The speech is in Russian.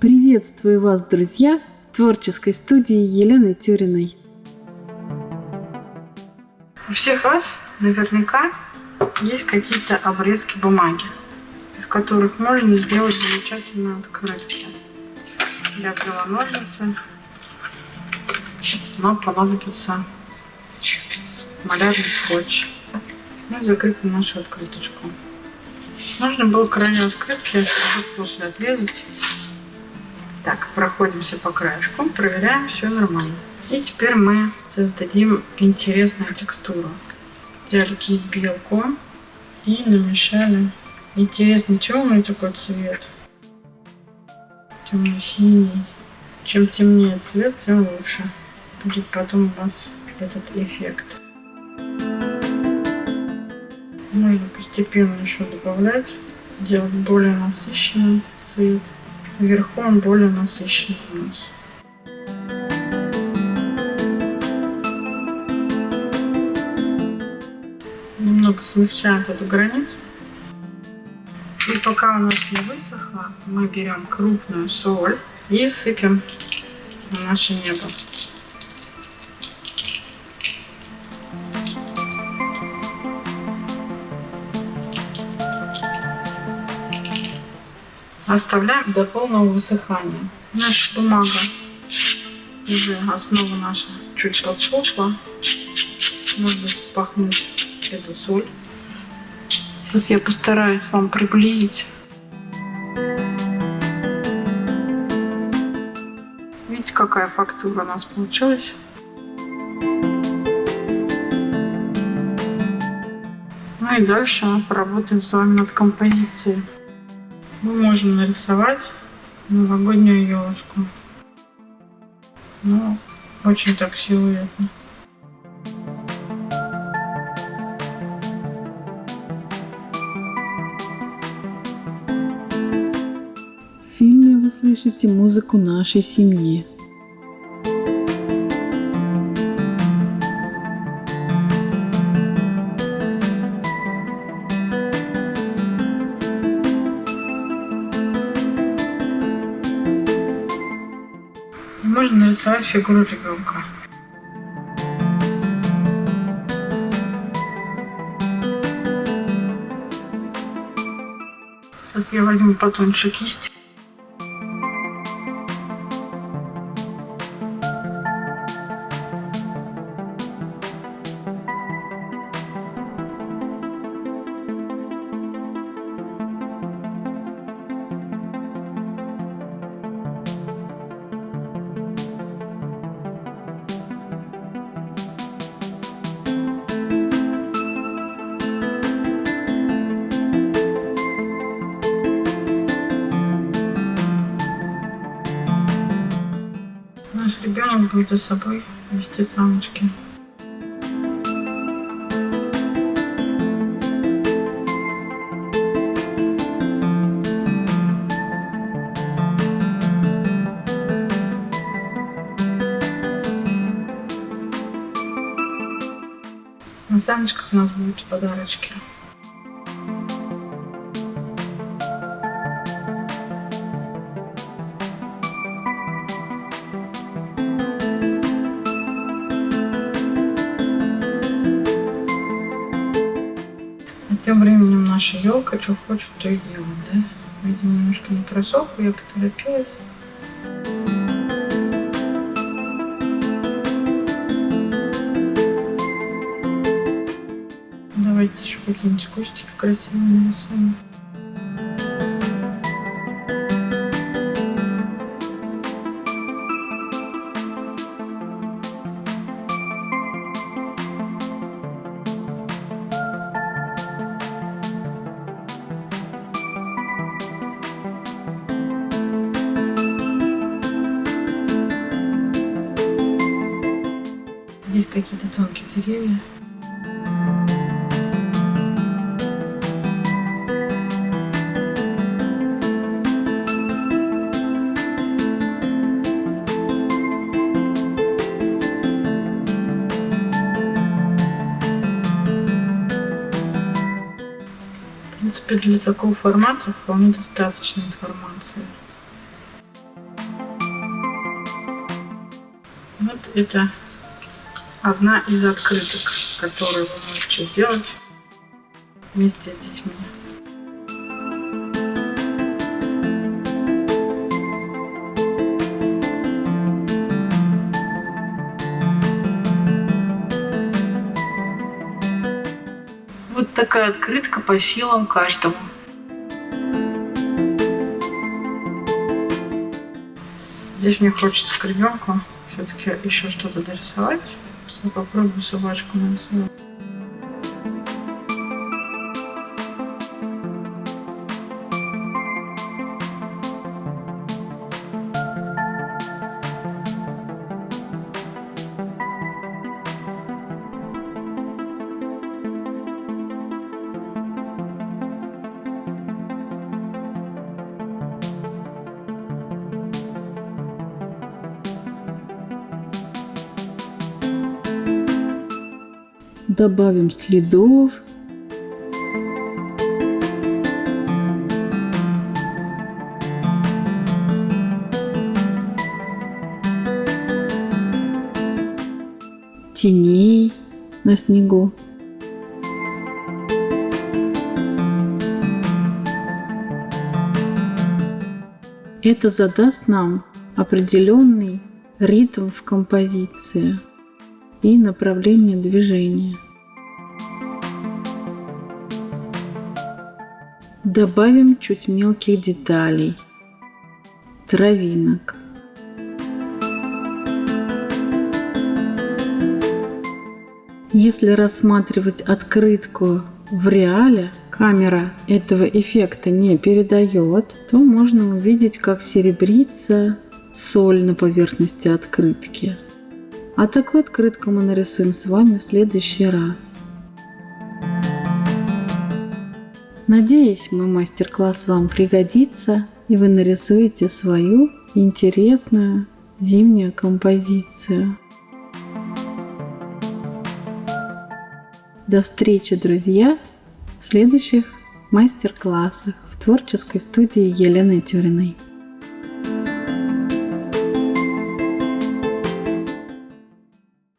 Приветствую вас, друзья, в творческой студии Елены Тюриной. У всех вас наверняка есть какие-то обрезки бумаги, из которых можно сделать замечательные открытки. Я взяла ножницы, но понадобится малярный скотч. Мы закрепим нашу открыточку. Нужно было краю открытки после отрезать. Так, проходимся по краешку, проверяем, все нормально. И теперь мы создадим интересную текстуру. Взяли кисть белку и намешали интересный темный такой цвет. Темно-синий. Чем темнее цвет, тем лучше будет потом у вас этот эффект. Можно постепенно еще добавлять, делать более насыщенный цвет. Вверху он более насыщенный у нас. Немного смягчаем эту границу. И пока у нас не высохло, мы берем крупную соль и сыпем на наше небо. Оставляем до полного высыхания. Наша бумага, уже основа наша чуть подсохла. Можно пахнуть эту соль. Сейчас я постараюсь вам приблизить. Видите, какая фактура у нас получилась? Ну и дальше мы поработаем с вами над композицией. Мы можем нарисовать новогоднюю елочку. Ну, очень так силуетно. В фильме вы слышите музыку нашей семьи. Можно нарисовать фигуру ребенка. Сейчас я возьму потоньше кисть. Наш ребенок будет за собой вести саночки. На саночках у нас будут подарочки. Тем временем наша елка что хочет, то и делает, да? Видимо, немножко не просохла, я поторопилась. Давайте еще какие-нибудь кустики красивые нарисуем. Здесь какие-то тонкие деревья. В принципе, для такого формата вполне достаточно информации. Вот это одна из открыток, которые вы можете сделать вместе с детьми. Вот такая открытка по силам каждому. Здесь мне хочется к ребенку все-таки еще что-то дорисовать. Сейчас попробую собачку нарисовать. Добавим следов. Теней на снегу. Это задаст нам определенный ритм в композиции и направление движения. Добавим чуть мелких деталей, травинок. Если рассматривать открытку в реале, камера этого эффекта не передает, то можно увидеть, как серебрится соль на поверхности открытки. А такую открытку мы нарисуем с вами в следующий раз. Надеюсь, мой мастер-класс вам пригодится, и вы нарисуете свою интересную зимнюю композицию. До встречи, друзья, в следующих мастер-классах в творческой студии Елены Тюриной.